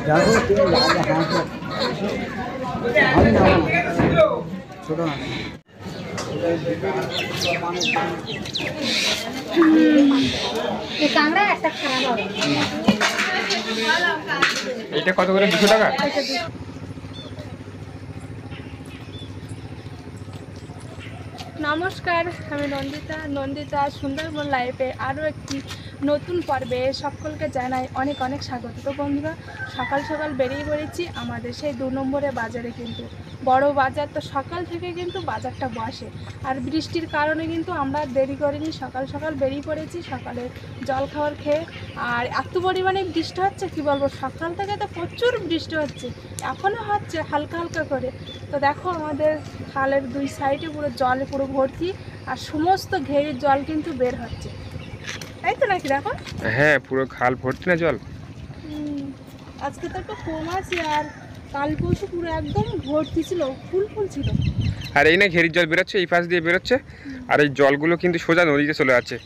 ছোট না এইটা কত করে? 200 টাকা। নমস্কার, আমি নন্দিতা সুন্দরবন লাইফে আরও একটি নতুন পর্বে সকলকে জানাই অনেক অনেক স্বাগত। তো বন্ধুরা, সকাল সকাল বেরিয়ে পড়েছি আমাদের সেই 2 নম্বরে বাজারে। কিন্তু বড় বাজার, তো সকাল থেকে কিন্তু বাজারটা বসে, আর বৃষ্টির কারণে কিন্তু আমরা দেরি করিনি, সকাল সকাল বেরিয়ে পড়েছি সকালে জল খাবার খেয়ে। আর এত পরিমাণে বৃষ্টি হচ্ছে কি বলবো, সকাল থেকে তো প্রচুর বৃষ্টি হচ্ছে, এখনও হচ্ছে হালকা হালকা করে। তো দেখো আমাদের খালের 2 সাইডে পুরো জলে পুরো ভর্তি, আর সমস্ত ঘেরির জল কিন্তু বের হচ্ছে, তাই তো নাকি? দেখো, হ্যাঁ, পুরো খাল ভর্তি না জল। আজকে তো একটু কম আছে, আর কাল পরশু পুরো একদম ভর্তি ছিল, ফুল ফুল ছিল। আর এই না ঘেরির জল বেরোচ্ছে, এই পাশ দিয়ে বেরোচ্ছে, আর এই জলগুলো কিন্তু সোজা নদীতে চলে যাচ্ছে।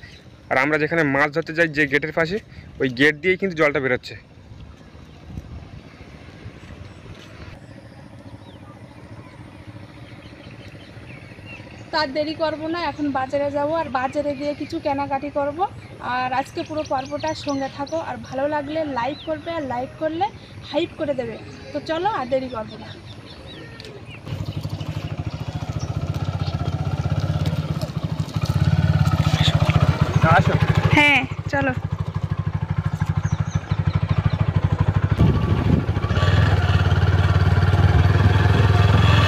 আর আমরা যেখানে মাছ ধরতে যাই যে গেটের পাশে, ওই গেট দিয়েই কিন্তু জলটা বেরোচ্ছে। তার দেরি করব না, এখন বাজারে যাব, আর বাজারে গিয়ে কিছু কেনাকাটি করব। আর আজকে পুরো পর্বটার সঙ্গে থাকো, আর ভালো লাগলে লাইক করবে, আর লাইক করলে হাইপ করে দেবে। তো চলো, আর দেরি করবো না। আসো। হ্যাঁ চলো।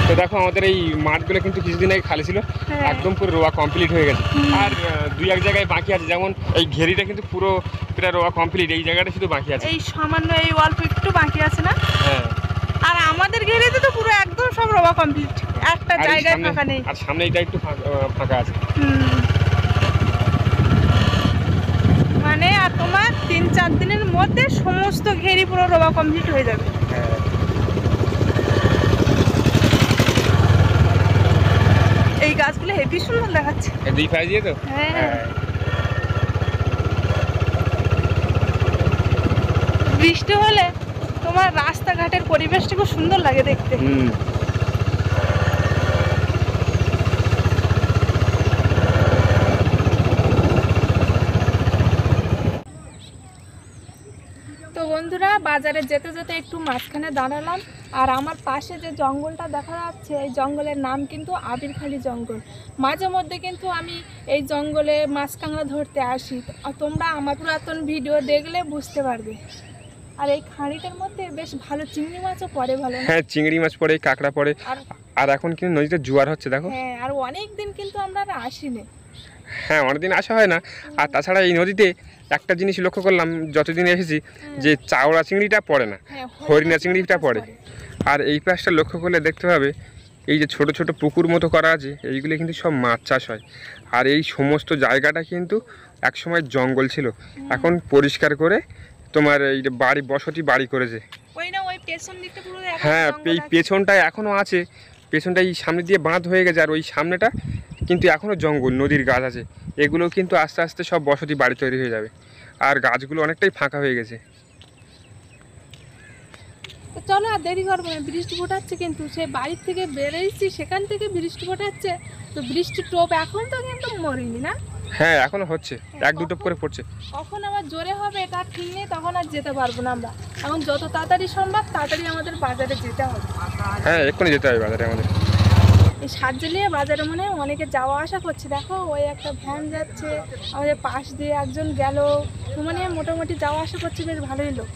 তো দেখো, আমাদের এই মাঠগুলো কিন্তু কিছুদিন আগে খালি ছিল, একদম পুরো রোয়া কমপ্লিট হয়ে গেছে। আর 2-1 জায়গায় বাকি আছে, যেমন এই ঘেরিটা কিন্তু পুরো প্রায় রোয়া কমপ্লিট, এই জায়গাটা শুধু বাকি আছে, এই সামান্য এই অল্প একটু বাকি আছে না? হ্যাঁ। আর আমাদের ঘেরিতে তো পুরো একদম সব রোয়া কমপ্লিট, একটা জায়গায় ফাঁকা নেই। আর সামনে এটা একটু ফাঁকা আছে। মানে আর তোমার 3-4 দিনের মধ্যে সমস্ত ঘেরি পুরো রোয়া কমপ্লিট হয়ে যাবে। এই গাছগুলো হেভি সুন্দর দেখাচ্ছে, দুই পাশ দিয়ে তো। হ্যাঁ। বৃষ্টি হলে তোমার রাস্তাঘাটের পরিবেশটা খুব সুন্দর লাগে দেখতে। তো বন্ধুরা, বাজারে যেতে যেতে একটু মাঝখানে দাঁড়ালাম, আর আমার পাশে যে জঙ্গলটা দেখা যাচ্ছে, এই জঙ্গলের নাম কিন্তু আবিরখালি জঙ্গল। মাঝে মধ্যে কিন্তু আমি এই জঙ্গলে মাছ কাঁকড়া ধরতে আসি, আর তোমরা আমার পুরাতন ভিডিও দেখলে বুঝতে পারবে। আর এই খাঁড়িটার মধ্যে বেশ ভালো চিংড়ি মাছও পড়ে, ভালো। হ্যাঁ, চিংড়ি মাছ পড়ে, কাঁকড়া পড়ে। আর এখন কিন্তু নদীতে জোয়ার হচ্ছে, দেখো। হ্যাঁ, আর অনেক দিন কিন্তু আমরা আসিনি। হ্যাঁ, অনেকদিন আসা হয় না। আর তাছাড়া এই নদীতে একটা জিনিস লক্ষ্য করলাম, যতদিন এসেছি, যে চাওড়া চিংড়িটা পড়ে না, হরিণা চিংড়িটা পড়ে। আর এই পাশটা লক্ষ্য করলে দেখতে পাবে, এই যে ছোট ছোট পুকুর মতো করা আছে, এইগুলো কিন্তু সব মাছ চাষ হয়। আর এই সমস্ত জায়গাটা কিন্তু একসময় জঙ্গল ছিল, এখন পরিষ্কার করে তোমার এই যে বসতি বাড়ি করেছে। হ্যাঁ, এই পেছনটায় এখনও আছে, পেছনটাই সামনে দিয়ে বাঁধ হয়ে গেছে, আর ওই সামনেটা কিন্তু এখনও জঙ্গল, নদীর গাছ আছে। এগুলো কিন্তু আস্তে আস্তে সব বসতি বাড়ি তৈরি হয়ে যাবে, আর গাছগুলো অনেকটাই ফাঁকা হয়ে গেছে। তো চলো, আর দেরি করবো না, বৃষ্টি ফোটাচ্ছে কিন্তু, সে বাড়ির থেকে বেরিয়েছি সেখান থেকে বৃষ্টি ফোটাচ্ছে। তো বৃষ্টির টোপ এখন তো কিন্তু মরিনি না? হ্যাঁ, এখনো হচ্ছে, 1-2 টোপ করে পড়ছে। কখন আবার জোরে হবে এটা ঠিক নেই, তখন আর যেতে পারবো না আমরা। এখন যত তাড়াতাড়ি সম্ভব তাড়াতাড়ি আমাদের বাজারে যেতে হবে। হ্যাঁ, এক্ষুনি যেতে হবে বাজারে আমাদের। এই সাতজেলিয়া বাজারে মনে হয় অনেকে যাওয়া আসা করছে। দেখো, ওই একটা ভ্যান যাচ্ছে, আমাদের পাশ দিয়ে একজন গেল, মানে মোটামুটি যাওয়া আসা করছে, বেশ ভালোই লোক।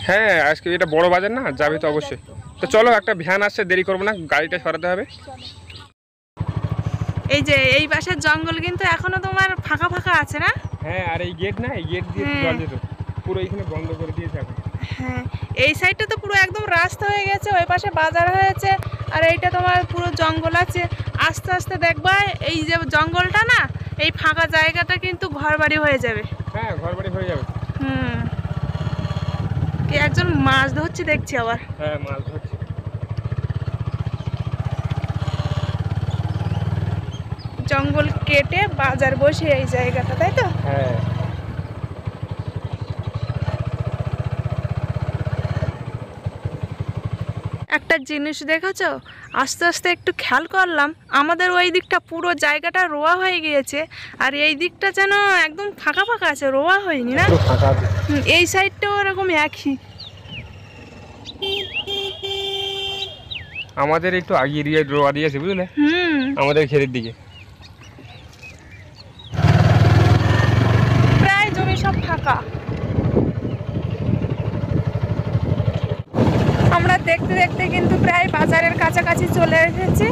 হ্যাঁ, আজকে এটা বড় বাজার না, যাবে তো অবশ্যই। তো চলো, একটা ভ্যান আসছে, দেরি করবো না, গাড়িটা সরাতে হবে। এই যে এই পাশের জঙ্গল কিন্তু এখনো তোমার ফাঁকা ফাঁকা আছে না? হ্যাঁ, আর এই গেট না, এই গেট দিয়ে জল যেত, পুরো এইখানে বন্ধ করে দিয়েছে এখন। হ্যাঁ, এই সাইডটা তো পুরো একদম রাস্তা হয়ে গেছে, ওই পাশে বাজার হয়েছে, আর এইটা তোমার পুরো জঙ্গল আছে। আস্তে আস্তে দেখবা এই যে জঙ্গলটা না, এই ফাঁকা জায়গাটা কিন্তু ঘরবাড়ি হয়ে যাবে। হ্যাঁ, ঘরবাড়ি হয়ে যাবে। একজন মাছ ধরছে দেখছি আবার। হ্যাঁ, মাছ ধরছে। জঙ্গল কেটে বাজার বসে এই জায়গাটা, তাই তো? একটা জিনিস দেখেছো, আস্তে আস্তে একটু খেয়াল করলাম আমাদের ওই দিকটা পুরো জায়গাটা রোয়া হয়ে গিয়েছে, আর এই দিকটা যেন একদম ফাঁকা ফাঁকা আছে, রোয়া হয়নি না? এই সাইডটাও এরকম একই। আমাদের একটু আগিয়ে দিয়ে রোয়া দিয়েছে বুঝলে, আমাদের ক্ষেতের দিকে প্রায় জমি সব ফাঁকা। আমরা দেখতে দেখতে কিন্তু প্রায় বাজারের কাছাকাছি চলে এসেছি,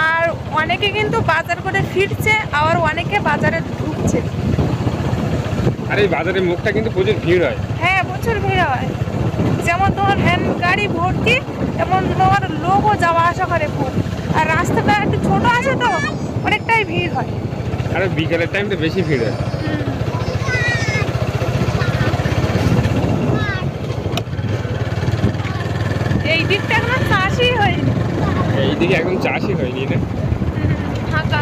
আর অনেকে কিন্তু বাজার করে ফিরছে, আবার অনেকে বাজারে ঢুকছে। আর এই বাজারের মুখটা কিন্তু প্রচুর ভিড় হয়। হ্যাঁ, প্রচুর ভিড় হয়, যেমন তোমার ভ্যান গাড়ি ভর্তি, তেমন তোমার লোকও যাওয়া আসা করে খুব, আর রাস্তাটা একটু ছোট আছে তো অনেকটাই ভিড় হয়। আর বিকেলের টাইমটা বেশি ভিড় হয়। এই দিকটা এখনো চাষই হয়নি, এইদিকে একদম চাষই হয়নি না, ফাঁকা।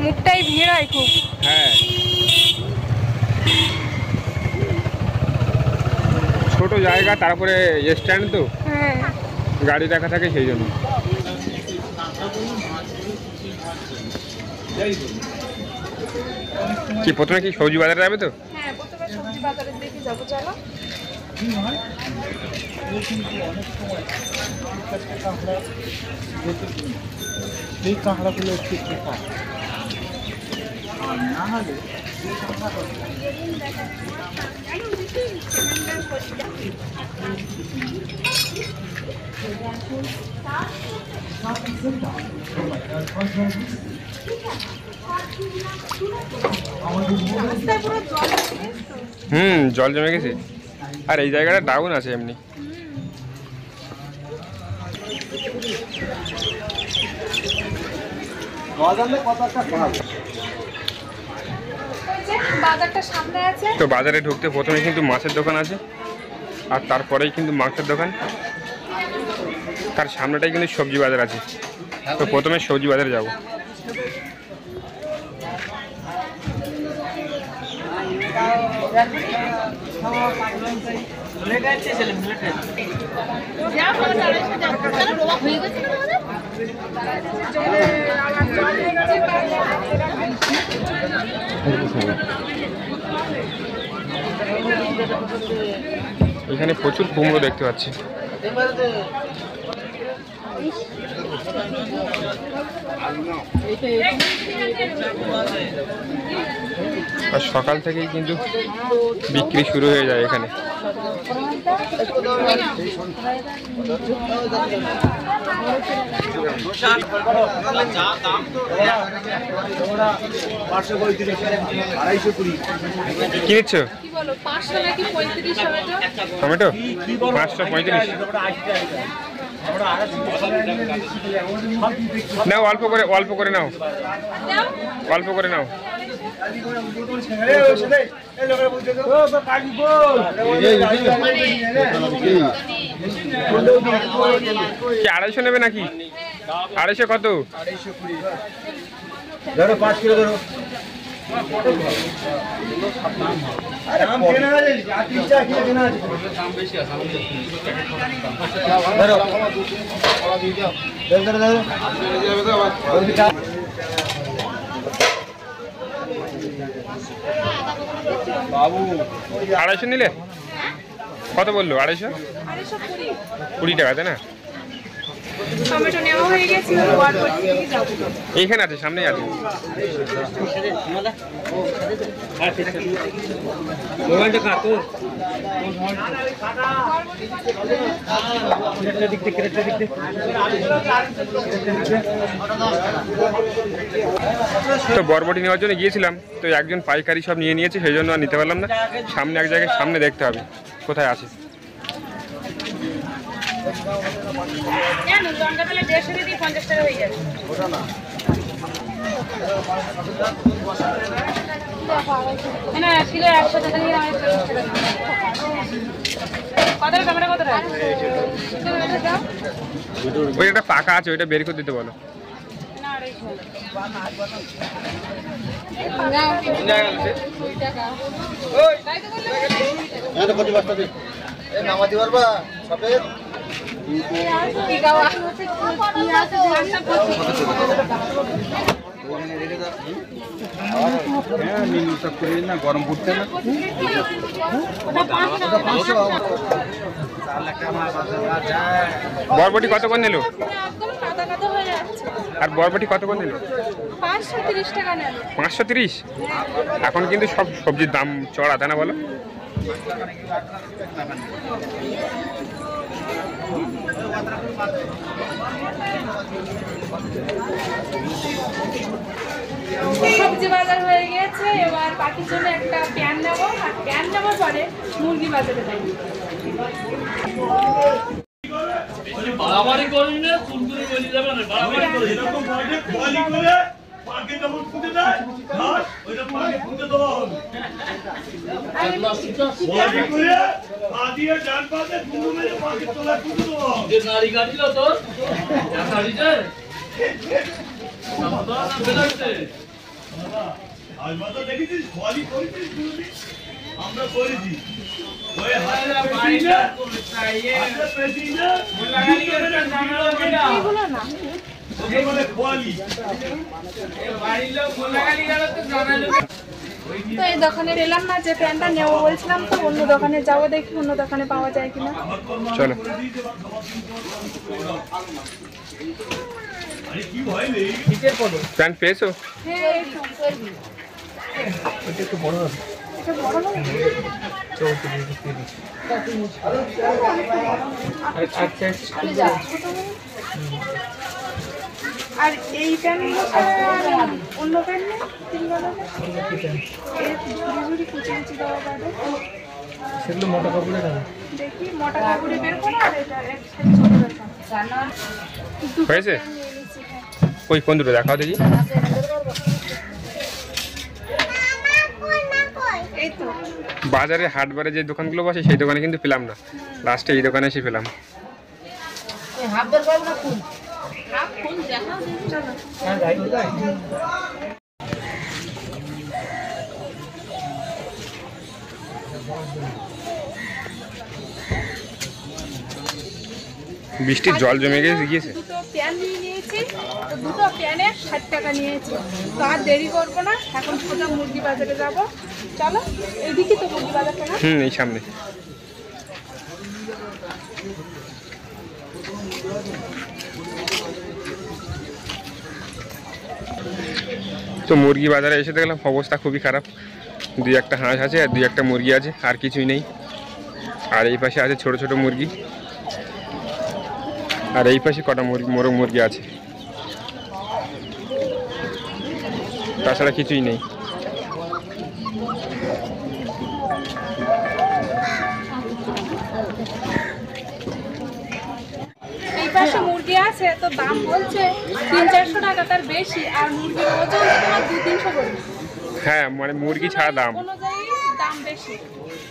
মুখটাই ভিড় হয় খুব। হ্যাঁ, ছোট জায়গা, তারপরে স্ট্যান্ড তো হ্যাঁ, গাড়ি রাখা থাকে সেই জন্য। কি প্রথমে কি সবজি বাজারে যাবে তো? হ্যাঁ, প্রথমে সবজি বাজারের দিকে যাবো, চলো। এই কাঁকড়াগুলো একটু ছোটা, আর না হলে জল জমে গেছে, আর এই জায়গাটা ডাউন আছে এমনি। তো বাজারে ঢুকতে প্রথমে কিন্তু মাছের দোকান আছে, আর তারপরেই কিন্তু মাংসের দোকান, তার সামনেটাই কিন্তু সবজি বাজার আছে। তো প্রথমে সবজি বাজারে যাব। এখানে প্রচুর কুমড়ো দেখতে পাচ্ছি। আর সকাল থেকেই কিন্তু বিক্রি শুরু হয়ে যায় এখানে। কি নিচ্ছ? টমেটো 535। নাও, অল্প করে নাও, অল্প করে নাও। কি 250 নেবে নাকি? 250 কত? 5 কিলো ধরো। বাবু 250 নিলে? কত বললো? 250? 20 টাকা, তাই না? টমেটো নেওয়া হয়ে গেছে, এইখানে আছে, সামনেই আছে। তো বরবটি নেওয়ার জন্য গিয়েছিলাম, তো একজন পাইকারি সব নিয়ে নিয়েছে, সেই জন্য আর নিতে পারলাম না। সামনে এক জায়গায় সামনে দেখতে হবে কোথায় আছে। ওই একটা পাকা আছে, ওইটা বের করে দিতে বলো। নামাতে পারবা সফেদ না গরম পড়ছে না বরবটি কত করে নিল আর বরবটি কত করে নিল 530 টাকা নেন 530। এখন কিন্তু সব সবজির দাম চড়া, তাই না বলো? সবজি বাজার হয়ে গেছে, এবার বাকির জন্য একটা প্যান নেবো, আর প্যান নেওয়ার পরে মুরগি বাজারে যাই। বাড়াবাড়ি করবি না, কুরকুরি বলি যাবে না, বাড়াবাড়ি করবি এরকম ভাবে কোয়ালি করে পাকে যেমন ফুটে দেয় ঘাস ওইটা পাকে ফুটে দেওয়া হবে। কোয়ালি করে আদিয়ে জান পাতে দুটো মেরে পাকে তোলা ফুটে দেওয়া হবে। যে নারী কাটিল তোর নারীতে সামতা বেলাতে আজ মাথা দেখেছিস কোয়ালি করেছিস তুমি, আমরা করেছি ওই হাতে বাইরে চাইয়ে হাতে পেছি না লাগালি করে জানালো কেডা এগুলো না ওকে বলে কোয়ালি এ বাড়ি লোক লাগালি গেল তো জানালো। তো এই দোকানে এলাম না, যে প্যানটা নেবো বলছিলাম, তো অন্য দোকানে যাবো, দেখি অন্য দোকানে পাওয়া যায় কিনা। চলো। আরে কি ভয় নেই প্যান্ট পেয়েছো? হ্যাঁ এটা একটু বড় হবে, এটা বড় হবে আর এই প্যানগুলো অন্য প্যান নেই, ঝুড়ি কুচি কুচি দেওয়া বাদে সেগুলো মোটা কাপড়ে দাও দেখি মোটা কাপড়ে বের করো, আর এটা এক সাইড ছোট বের করো। হয়েছে? ওই কোন দুটো দেখাও দেখি। এই তো বাজারে হাটবারে যে দোকানগুলো বসে সেই দোকানে কিন্তু পেলাম না, লাস্টে এই দোকানে এসে পেলাম। বৃষ্টির জল জমে গিয়েছে। দুটো প্যান নিয়ে নিয়েছি, তো দুটো প্যানে 60 টাকা নিয়েছি। তো আর দেরি করবো না, এখন সোজা মুরগি বাজারে যাব। চলো, এইদিকে তো মুরগি বাজারটা না? এই সামনে। তো মুরগি বাজারে এসে দেখলাম অবস্থা খুবই খারাপ, দুই একটা হাঁস আছে আর দুই একটা মুরগি আছে, আর কিছুই নেই। আর এই পাশে আছে ছোট ছোট মুরগি, আর এই পাশে কটা মোরগ মুরগি আছে, তাছাড়া কিছুই নেই। এই পাশে মুরগি আছে, তো দাম বলছে 300-400 টাকা, তার বেশি। আর মুরগির ওজন তোমার 200-300 করে। হ্যাঁ, মানে মুরগি ছাড়া দাম অনুযায়ী দাম বেশি।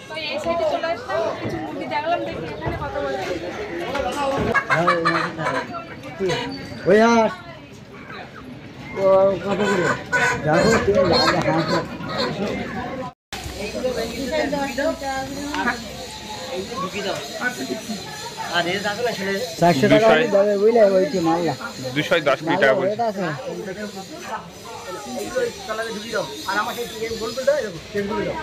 তো এই সাইডে চলে আসলাম, কিছু মুরগি দেখলাম, দেখি এখানে কত বলছে। ওই হাঁস ও কত করে দেখো তুমি হাঁস আর এর দাম আসলে 400 টাকা দামে বুঝলে ওইটি মাললা 210 কোটি টাকা বলছে। এটা আছে চালাতে ঢুকি দাও আর আমাকে এই গোল করে দাও, চেঞ্জ করে দাও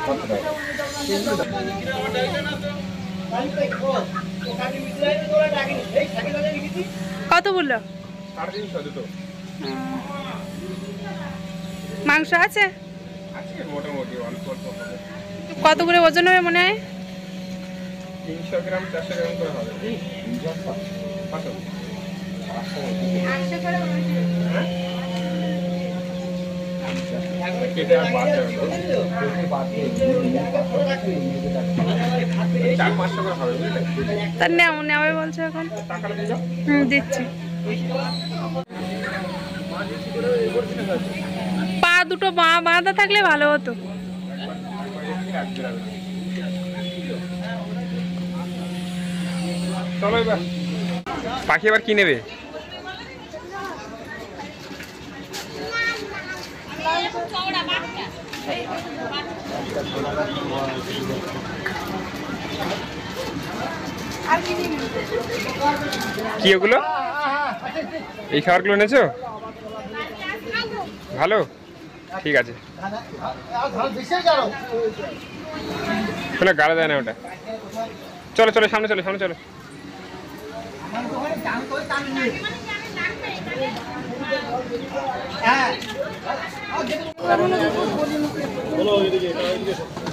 কত বললো? 350 দুটো মাংস আছে মোটামুটি অল্প অল্প হবে। কত করে ওজন হবে মনে হয়? 300 গ্রাম 400 গ্রাম করে হবে। কত? কেটে আর বাদ দেবে তো? 400-500 করে হবে, বুঝলে? তার নেওয়াবে বলছে এখন। টাকাটা দিয়ে দাও। দিচ্ছি। পা দুটো বাঁধা থাকলে ভালো হতো। চলো এবার পাখি এবার কি নেবে? আর কি নিবি? কি ওগুলো? এই খাবারগুলো এনেছো? ভালো, ঠিক আছে। গাড়া দেয় না ওটা। চলো চলো সামনে চলো, সামনে চলো।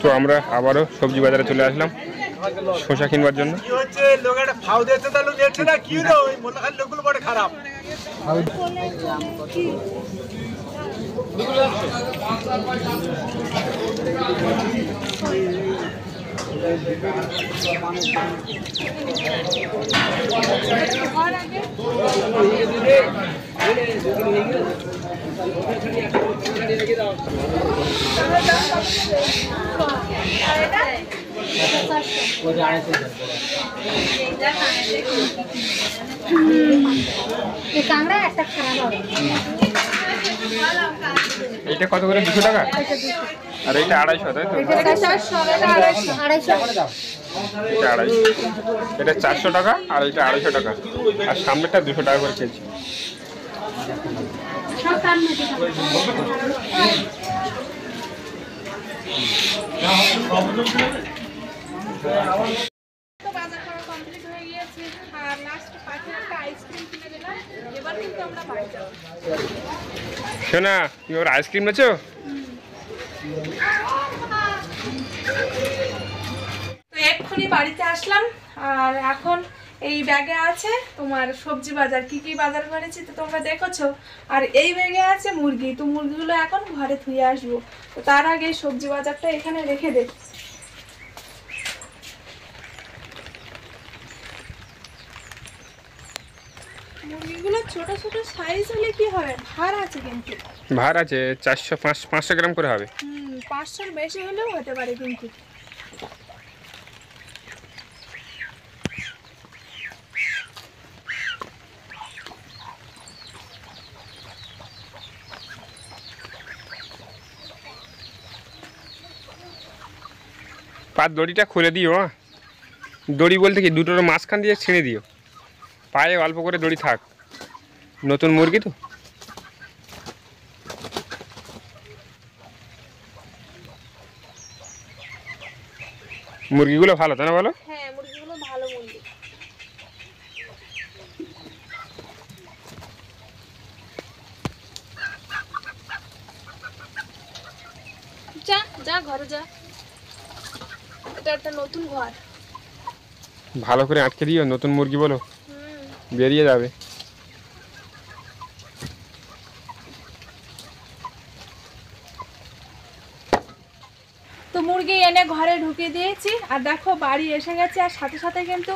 তো আমরা আবারও সবজি বাজারে চলে আসলাম শসা কিনবার জন্য। এইটা কত করে? 200 টাকা। আর এইটা 250, তাই তো? এটা 250, এটা 400 টাকা, আর এটা 250 টাকা, আর সামনেটা 200 টাকা করে কেজি। বাজার করা কমপ্লিট হয়ে গিয়েছে আর লাস্ট পাশে একটা আইসক্রিম কিনে দিলাম। এবার কিন্তু আমরা বাড়ি যাব। শোনা, তুমি ওর আইসক্রিম নেছো? তো এক্ষুনি বাড়িতে আসলাম আর এখন এই ব্যাগে আছে তোমার সবজি বাজার, কি কি বাজার করেছি তো তোমরা দেখেছো। আর এই ব্যাগে আছে মুরগি, তো মুরগিগুলো এখন ঘরে ধুয়ে আসবো। তো তার আগে সবজি বাজারটা এখানে রেখে দে। মুরগিগুলো ছোট ছোট সাইজ হলে কি হবে, ভার আছে কিন্তু। ভার আছে 400-500 গ্রাম করে হবে। 500-র বেশি হলেও হতে পারে কিন্তু। পার দড়িটা খুলে দিও। দড়ি বলতে কি, দুটোর মাঝখান দিয়ে ছিঁড়ে দিও। পায়ে অল্প করে দড়ি থাক, নতুন মুরগি তো। মুরগিগুলো ভালো, তাই না বলো? হ্যাঁ, মুরগিগুলো ভালো মুরগি। যা যা ঘরে যা, এটা একটা নতুন ঘর। ভালো করে আটকে দিও, নতুন মুরগি বলো, বেরিয়ে যাবে। তো মুরগি এনে ঘরে ঢুকিয়ে দিয়েছি আর দেখো বাড়ি এসে গেছে, আর সাথে সাথে কিন্তু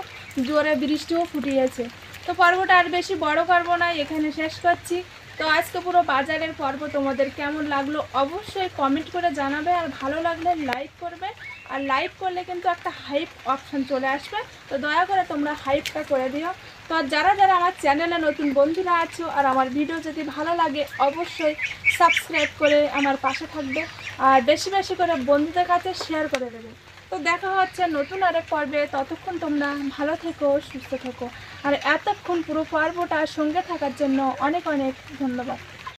জোরে বৃষ্টিও ফুটিয়েছে। তো পর্বটা আর বেশি বড় করবো না, এখানে শেষ করছি। তো আজকে পুরো বাজারের পর্ব তোমাদের কেমন লাগলো অবশ্যই কমেন্ট করে জানাবে, আর ভালো লাগলে লাইক করবে। আর লাইক করলে কিন্তু একটা হাইপ অপশান চলে আসবে, তো দয়া করে তোমরা হাইপটা করে দিও। তো যারা যারা আমার চ্যানেলে নতুন বন্ধুরা আছো আর আমার ভিডিও যদি ভালো লাগে অবশ্যই সাবস্ক্রাইব করে আমার পাশে থাকবে, আর বেশি বেশি করে বন্ধুদের কাছে শেয়ার করে দেবে। তো দেখা হচ্ছে নতুন আরেক পর্বে, ততক্ষণ তোমরা ভালো থেকো, সুস্থ থেকো। আর এতক্ষণ পুরো পর্বটা সঙ্গে থাকার জন্য অনেক অনেক ধন্যবাদ।